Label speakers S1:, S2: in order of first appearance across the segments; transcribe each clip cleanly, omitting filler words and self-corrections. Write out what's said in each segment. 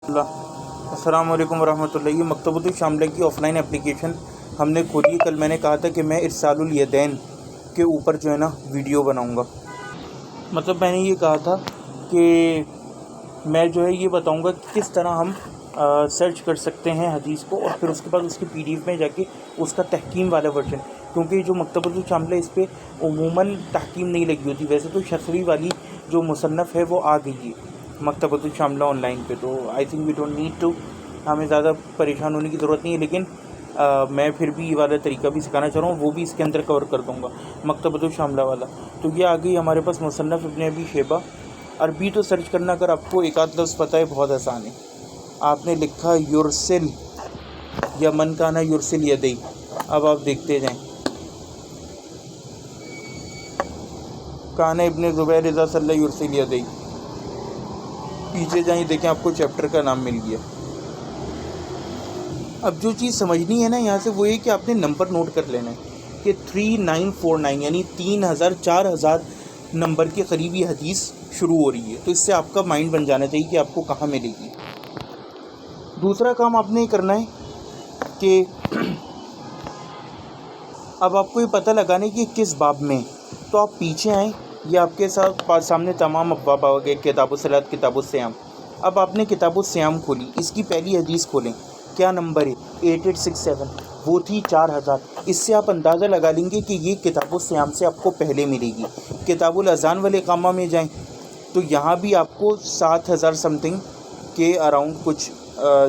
S1: السلام علیکم ورحمۃ اللہ۔ یہ مکتبۃ الشاملہ کی آف لائن اپلیکیشن ہم نے کھولی۔ کل میں نے کہا تھا کہ میں ارسال الیدین کے اوپر جو ہے نا ویڈیو بناؤں گا۔ مطلب میں نے یہ کہا تھا کہ میں جو ہے یہ بتاؤں گا کہ کس طرح ہم سرچ کر سکتے ہیں حدیث کو، اور پھر اس کے بعد اس کی PDF میں جا کے اس کا تحکیم والا ورژن، کیونکہ جو مکتبۃ الشاملہ اس پہ عموماً تحکیم نہیں لگی ہوتی، ویسے تو شفوی والی جو مصنف ہے وہ آ گئی ہے مکتبۃ الشاملہ آن لائن پہ، تو I think we don't need to, ہمیں زیادہ پریشان ہونے کی ضرورت نہیں ہے۔ لیکن میں پھر بھی یہ والا طریقہ بھی سکھانا چاہ رہا ہوں، وہ بھی اس کے اندر کور کر دوں گا مکتبۃ الشاملہ والا۔ تو یہ آ گئی ہمارے پاس مصنف ابن ابی شیبہ۔ عربی تو سرچ کرنا اگر آپ کو ایک آدھ لفظ پتہ ہے بہت آسان ہے۔ آپ نے لکھا یرسل یا من کانا یرسل یدی، اب آپ دیکھتے جائیں کانا ابن زبیر اذا صلی یرسل یدی، پیچھے جائیں دیکھیں آپ کو چیپٹر کا نام مل گیا۔ اب جو چیز سمجھنی ہے نا یہاں سے وہ یہ کہ آپ نے نمبر نوٹ کر لینا ہے کہ 3949 یعنی 4000 نمبر کے قریب یہ حدیث شروع ہو رہی ہے، تو اس سے آپ کا مائنڈ بن جانا چاہیے کہ آپ کو کہاں ملے گی۔ دوسرا کام آپ نے یہ کرنا ہے کہ اب آپ کو یہ پتہ لگانے کہ کس باب میں، تو آپ پیچھے آئیں، یہ آپ کے سامنے تمام ابواب آ گئے، کتاب الصلاۃ، کتاب الصیام۔ اب آپ نے کتاب الصیام کھولی، اس کی پہلی حدیث کھولیں، کیا نمبر ہے 8867، وہ تھی 4000۔ اس سے آپ اندازہ لگا لیں گے کہ یہ کتاب الصیام سے آپ کو پہلے ملے گی۔ کتاب الاذان والاقامہ میں جائیں تو یہاں بھی آپ کو 7000 سم تھنگ کے اراؤنڈ کچھ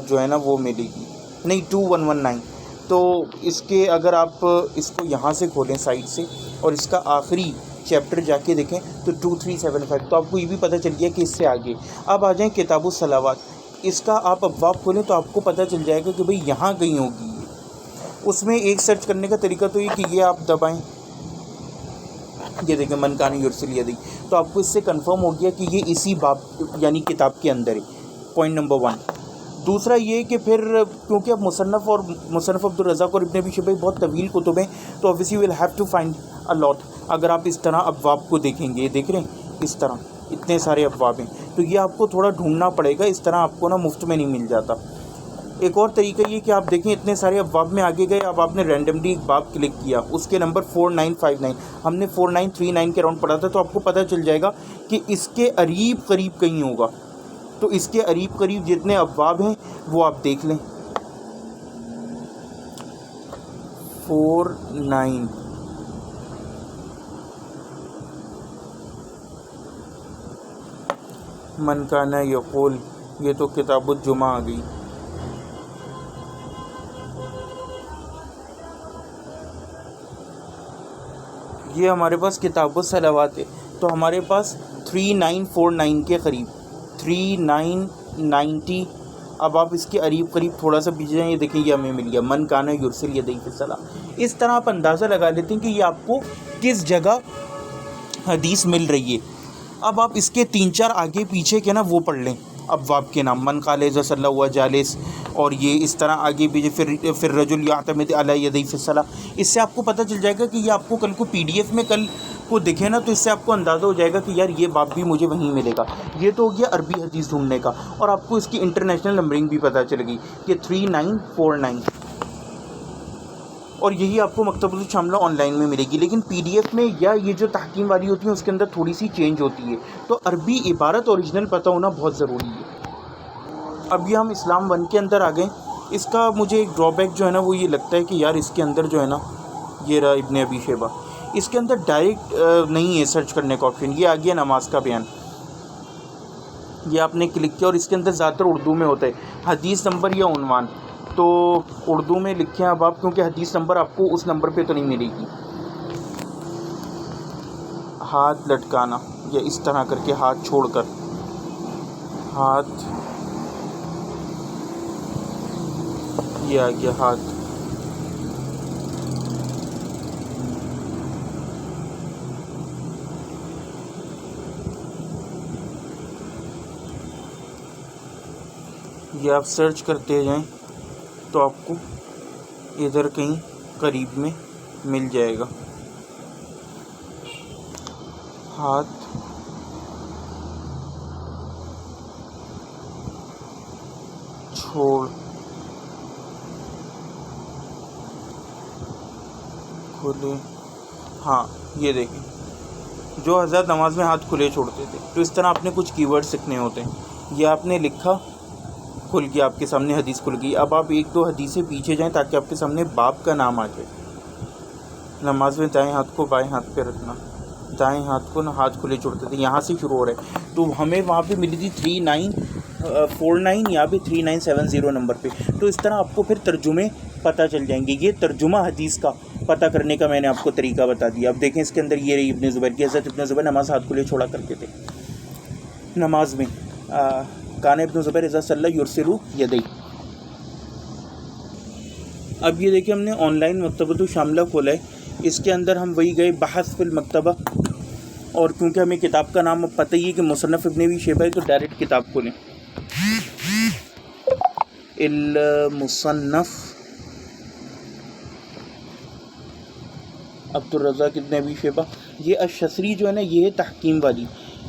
S1: جو ہے نا وہ ملے گی، نہیں 2119۔ تو اس کے اگر آپ اس کو یہاں سے کھولیں سائڈ سے اور اس کا آخری چیپٹر جا کے دیکھیں تو 2375، تو آپ کو یہ بھی پتہ چل گیا کہ اس سے آگے۔ اب آ جائیں کتاب الصلوات، اس کا آپ ابواب کھولیں تو آپ کو پتہ چل جائے گا کہ بھئی یہاں کہیں ہوگی۔ اس میں ایک سرچ کرنے کا طریقہ تو یہ کہ یہ آپ دبائیں، یہ دیکھیں من کان یرسل یدی، تو آپ کو اس سے کنفرم ہو گیا کہ یہ اسی باب یعنی کتاب کے اندر ہے۔ Point number 1۔ دوسرا یہ کہ پھر کیونکہ اب مصنف عبد الرزاق اور ابن ابی شیبہ بہت طویل کتب ہیں، تو obviously we'll have to find a lot۔ اگر آپ اس طرح ابواب کو دیکھیں گے، دیکھ رہے ہیں اس طرح اتنے سارے ابواب ہیں، تو یہ آپ کو تھوڑا ڈھونڈنا پڑے گا، اس طرح آپ کو نا مفت میں نہیں مل جاتا۔ ایک اور طریقہ یہ کہ آپ دیکھیں اتنے سارے ابواب میں آگے گئے، اب آپ نے رینڈملی ایک باب کلک کیا، اس کے نمبر 4959، ہم نے 4939 کے راؤنڈ پڑھا تھا، تو آپ کو پتہ چل جائے گا کہ اس کے قریب کہیں ہوگا، تو اس کے قریب جتنے ابواب ہیں وہ آپ دیکھ لیں۔ 49 من کانا یقول، یہ تو کتاب الجمعہ آ گئی۔ یہ ہمارے پاس کتاب الصلوات ہے، تو ہمارے پاس 3949 کے قریب 3990۔ اب آپ اس کے قریب تھوڑا سا پیچھے جائیں، یہ دیکھیں یہ ہمیں مل گیا من کانا یرسل یدی فی الصلاۃ۔ اس طرح آپ اندازہ لگا لیتے ہیں کہ یہ آپ کو کس جگہ حدیث مل رہی ہے۔ اب آپ اس کے 3-4 آگے پیچھے کے نا وہ پڑھ لیں ابواب کے نام، من قال اذا صلی ہوا جالس، اور یہ اس طرح آگے پیچھے، پھر رجل یعتمد علی یدی فی الصلاۃ۔ اس سے آپ کو پتہ چل جائے گا کہ یہ آپ کو کل کو PDF میں کل کو دکھے نا، تو اس سے آپ کو اندازہ ہو جائے گا کہ یار یہ باب بھی مجھے وہیں ملے گا۔ یہ تو ہو گیا عربی حدیث ڈھونڈنے کا، اور آپ کو اس کی انٹرنیشنل نمبرنگ بھی پتہ چل گئی کہ 3949، اور یہی آپ کو مکتبۃ الشاملہ آن لائن میں ملے گی۔ لیکن PDF میں یا یہ جو تحکیم والی ہوتی ہیں اس کے اندر تھوڑی سی چینج ہوتی ہے، تو عربی عبارت اوریجنل پتہ ہونا بہت ضروری ہے۔ اب یہ ہم اسلام 1 کے اندر آ گئے۔ اس کا مجھے ایک ڈرا بیک جو ہے نا وہ یہ لگتا ہے کہ یار اس کے اندر جو ہے نا یہ رہا ابن ابی شیبہ، اس کے اندر ڈائریکٹ نہیں ہے سرچ کرنے کا آپشن، یہ آ گیا نماز کا بیان، یہ آپ نے کلک کیا، اور اس کے اندر زیادہ تر اردو میں ہوتا ہے حدیث نمبر یا عنوان، تو اردو میں لکھیں اب آپ، کیونکہ حدیث نمبر آپ کو اس نمبر پہ تو نہیں ملے گی۔ ہاتھ لٹکانا، یا اس طرح کر کے ہاتھ چھوڑ کر، ہاتھ، یہ آ گیا ہاتھ، یہ آپ سرچ کرتے جائیں تو آپ کو ادھر کہیں قریب میں مل جائے گا۔ ہاتھ، چھوڑ کھلے. ہاں یہ دیکھیں جو حضرت نماز میں ہاتھ کھلے چھوڑتے تھے. تو اس طرح آپ نے کچھ کی ورڈ لکھنے ہوتے ہیں. یہ آپ نے لکھا, کھل گیا آپ کے سامنے, حدیث کھل گئی. اب آپ ایک دو حدیثیں پیچھے جائیں تاکہ آپ کے سامنے باب کا نام آ جائے. نماز میں دائیں ہاتھ کو بائیں ہاتھ پہ رکھنا, دائیں ہاتھ کو ہاتھ کھلے چھوڑتے تھے. یہاں سے شروع ہو رہا ہے. تو ہمیں وہاں پہ ملی تھی 3949, یہاں پہ 3970 نمبر پہ. تو اس طرح آپ کو پھر ترجمے پتہ چل جائیں گے. یہ ترجمہ حدیث کا پتہ کرنے کا میں نے آپ کو طریقہ بتا دیا. اب دیکھیں اس کے اندر یہ رہی ابن زبیر کی. حضرت ابن زبیر نماز ہاتھ کھلے چھوڑا کرتے تھے نماز میں. کان ابن زبیر اذا صلی یرسل یدیہ. اب یہ دیکھیں ہم نے آن لائن مکتبۃ الشاملہ کھولا ہے. اس کے اندر ہم وہی گئے بحث فی المکتبہ, اور کیونکہ ہمیں کتاب کا نام اب پتہ ہی ہے کہ مصنف ابن ابی شیبہ ہے تو ڈائریکٹ کتاب کھولیں. المصنف عبدالرزاق ابن ابی شیبہ. یہ الشصری جو ہے نا یہ ہے تحکیم والی.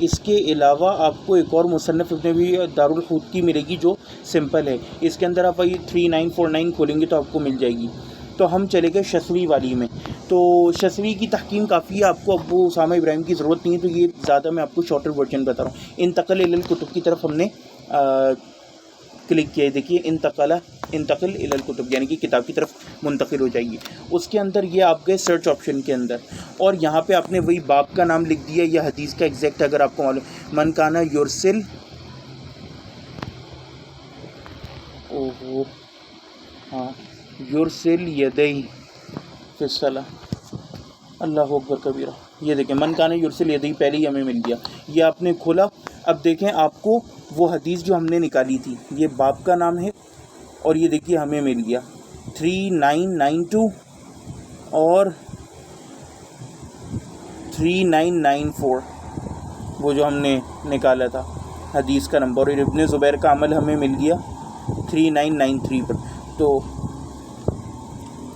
S1: اس کے علاوہ آپ کو ایک اور مصنف ابن ابی دارالحوت کی ملے گی جو سمپل ہے. اس کے اندر آپ وہی 3949 کھولیں گے تو آپ کو مل جائے گی. تو ہم چلے گئے شصری والی میں. تو شصری کی تحکیم کافی ہے, آپ کو ابو اسامہ ابراہیم کی ضرورت نہیں ہے. تو یہ زیادہ میں آپ کو شارٹر ورژن بتا رہا ہوں. انتقل الی الکتب کی طرف ہم نے کلک کیا ہے. دیکھیے انتقل الی الکتب یعنی کہ کتاب کی طرف منتقل ہو جائیے. اس کے اندر یہ آپ گئے سرچ آپشن کے اندر, اور یہاں پہ آپ نے وہی باب کا نام لکھ دیا یا حدیث کا ایگزیکٹ اگر آپ کو معلوم. من کانا یرسل, ہاں یرسل یدیہ فی الصلاۃ, اللہ اکبر کبیرہ. یہ دیکھیں من کانا یرسل یدیہ پہلے ہی ہمیں مل گیا. یہ آپ نے کھولا. اب دیکھیں آپ کو وہ حدیث جو ہم نے نکالی تھی یہ باب کا نام ہے, اور یہ دیکھیے ہمیں مل گیا 3992 اور 3994, وہ جو ہم نے نکالا تھا حدیث کا نمبر. اور ابن زبیر کا عمل ہمیں مل گیا 3993 پر. تو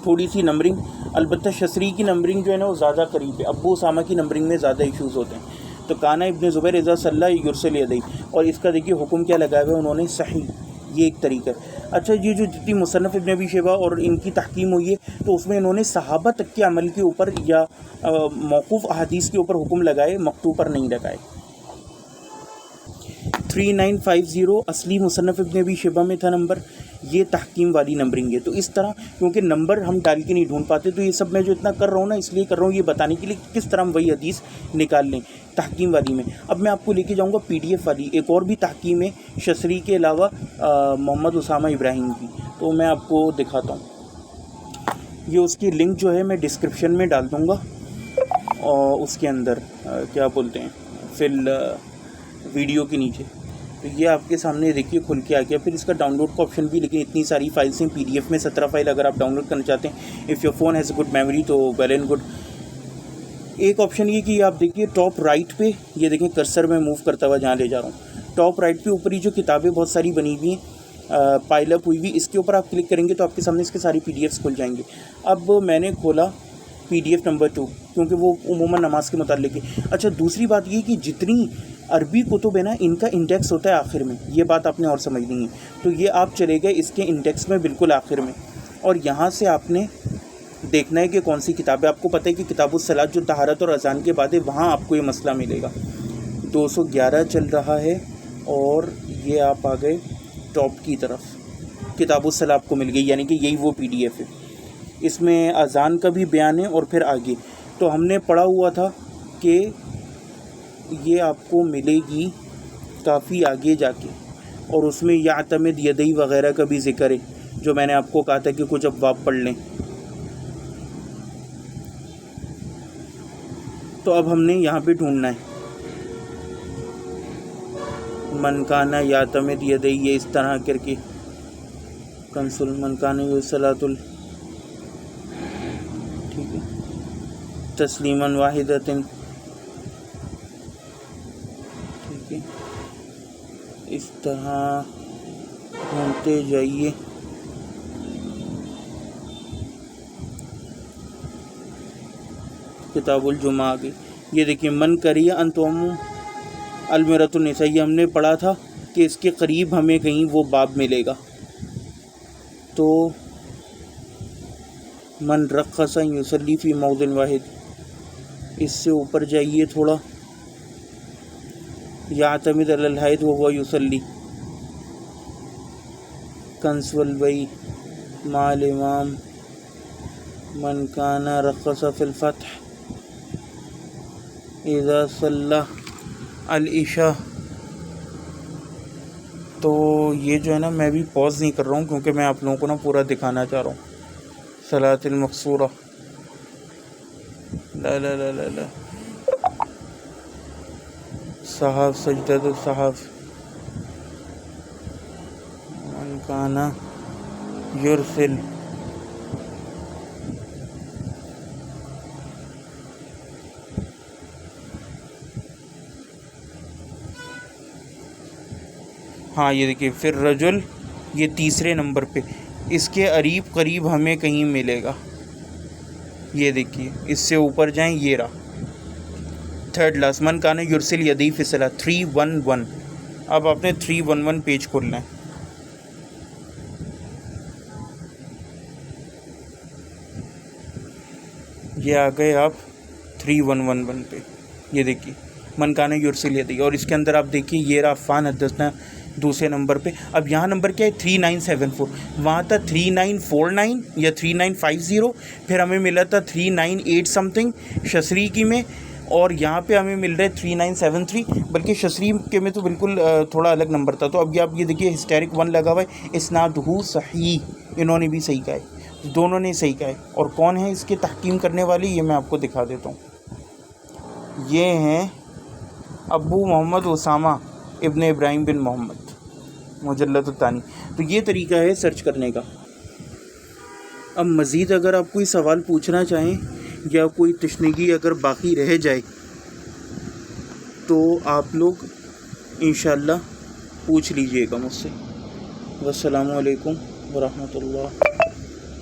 S1: تھوڑی سی نمبرنگ, البتہ شصری کی نمبرنگ جو ہے نا وہ زیادہ قریب ہے. ابو اسامہ کی نمبرنگ میں زیادہ ایشوز ہوتے ہیں. تو کانا ابن زبیر اذا صلی یرسل یدیہ, اور اس کا دیکھیے حکم کیا لگایا ہوا ہے انہوں نے, صحیح. یہ ایک طریقہ ہے. اچھا یہ جو جتنی مصنف ابن ابی شیبہ اور ان کی تحکیم ہوئی ہے تو اس میں انہوں نے صحابہ تک کے عمل کے اوپر یا موقوف احادیث کے اوپر حکم لگائے, مکتوب پر نہیں لگائے. 3950 اصلی مصنف ابن ابی شیبہ میں تھا نمبر, یہ تحکیم والی نمبرنگ ہے. تو اس طرح کیونکہ نمبر ہم ڈال کے نہیں ڈھونڈ پاتے, تو یہ سب میں جو اتنا کر رہا ہوں نا اس لیے کر رہا ہوں یہ بتانے کے لیے کس طرح ہم وہی حدیث نکال لیں تحکیم والی میں. اب میں آپ کو لے کے جاؤں گا پی ڈی ایف والی. ایک اور بھی تحکیم ہے شصری کے علاوہ محمد اسامہ ابراہیم کی, تو میں آپ کو دکھاتا ہوں. یہ اس کی لنک جو ہے میں ڈسکرپشن میں ڈال دوں گا, اور اس کے اندر کیا بولتے ہیں فی ویڈیو کے نیچے. تو یہ آپ کے سامنے دیکھیے کھل کے آ گیا. پھر اس کا ڈاؤن لوڈ کا آپشن بھی, لیکن اتنی ساری فائلس ہیں پی ڈی ایف میں 17 فائل اگر آپ ڈاؤن لوڈ کرنا چاہتے ہیں. If your phone has a good memory تو ویل اینڈ گڈ. ایک آپشن یہ کہ آپ دیکھیے ٹاپ رائٹ پہ, یہ دیکھیں کرسر میں موو کرتا ہوا جہاں لے جا رہا ہوں, ٹاپ رائٹ پہ اوپر ہی جو کتابیں بہت ساری بنی ہوئی ہیں پائل اپ ہوئی ہوئی, اس کے اوپر آپ کلک کریں گے تو آپ کے سامنے اس کے ساری پی ڈی ایفس کھل جائیں گے. اب میں نے کھولا پی ڈی ایف نمبر 2 کیونکہ وہ عموماً نماز کے متعلق ہے. اچھا دوسری بات یہ کہ جتنی عربی کتب ہے نا ان کا انڈیکس ہوتا ہے آخر میں, یہ بات آپ نے اور سمجھنی ہے. تو یہ آپ چلے گئے اس کے انڈیکس میں بالکل آخر میں, اور یہاں سے آپ نے دیکھنا ہے کہ کون سی کتاب ہے. آپ کو پتہ ہے کہ کتاب الصلاۃ جو طہارت اور اذان کے بعد ہے وہاں آپ کو یہ مسئلہ ملے گا. 211 چل رہا ہے, اور یہ آپ آ گئے ٹاپ کی طرف, کتاب الصلاۃ آپ کو مل گئی, یعنی کہ یہی وہ پی ڈی ایف ہے. اس میں اذان کا بھی بیان ہے اور پھر آگے. تو ہم نے پڑھا ہوا تھا کہ یہ آپ کو ملے گی کافی آگے جا کے, اور اس میں یعتمد یدی وغیرہ کا بھی ذکر ہے جو میں نے آپ کو کہا تھا کہ کچھ ابواب پڑھ لیں. تو اب ہم نے یہاں پہ ڈھونڈنا ہے من کانا یعتمد یدی, یہ اس طرح کر کے کنسل من کانا صلاۃ ٹھیک ہے تسلیما واحدۃ, ٹھیک ہے اس طرح ڈھونڈتے جائیے. کتاب الجمعہ آ گئی. یہ دیکھیے من کریہ انتم المرۃ النساء, یہ ہم نے پڑھا تھا کہ اس کے قریب ہمیں کہیں وہ باب ملے گا. تو من رخص یصلی فی موضع واحد، اس سے اوپر جائیے تھوڑا، یعتمد علی الحید وہو یصلی، کنز والبیت مع الامام من کان رخص فی الفتح اذا صلی العشاء۔ تو یہ جو ہے نا میں بھی پوز نہیں کر رہا ہوں کیونکہ میں آپ لوگوں کو نا پورا دکھانا چاہ رہا ہوں۔ صلاۃ المقصورہ، لا لا لا لا لا، صحاف، سجدۃ الصحاف، من کان یرسل، ہاں یہ دیکھیے پھر رجل، یہ تیسرے نمبر پہ، اس کے قریب قریب ہمیں کہیں ملے گا، یہ دیکھیے اس سے اوپر جائیں، یہ رہا تھرڈ لاسٹ، من کان یرسل یدیہ فی الصلاۃ 311۔ اب آپ نے 311 پیج کھولنا ہے، یہ آ گئے آپ 311 پہ، یہ دیکھیے من کان یرسل یدیہ، اور اس کے اندر آپ دیکھیے یہ رہا عفان حدثنا دوسرے نمبر پہ۔ اب یہاں نمبر کیا ہے 3974، وہاں تھا 3949 یا 3950، پھر ہمیں ملا تھا 398 سم تھنگ شسری کی میں، اور یہاں پہ ہمیں مل رہے 3973، بلکہ شسری کے میں تو بالکل تھوڑا الگ نمبر تھا۔ تو اب آپ یہ دیکھیے ہسٹیرک 1 لگا ہوا ہے، اسنادہ صحیح، انہوں نے بھی صحیح کہا ہے، دونوں نے صحیح کہا ہے۔ اور کون ہے اس کے تحکیم کرنے والی، یہ میں آپ کو دکھا دیتا ہوں، یہ ہیں ابو محمد اسامہ ابن ابراہیم بن محمد، مجلد الثانی۔ تو یہ طریقہ ہے سرچ کرنے کا۔ اب مزید اگر آپ کوئی سوال پوچھنا چاہیں یا کوئی تشنگی اگر باقی رہ جائے تو آپ لوگ انشاءاللہ پوچھ لیجئے گا مجھ سے۔ والسلام علیکم ورحمۃ اللہ۔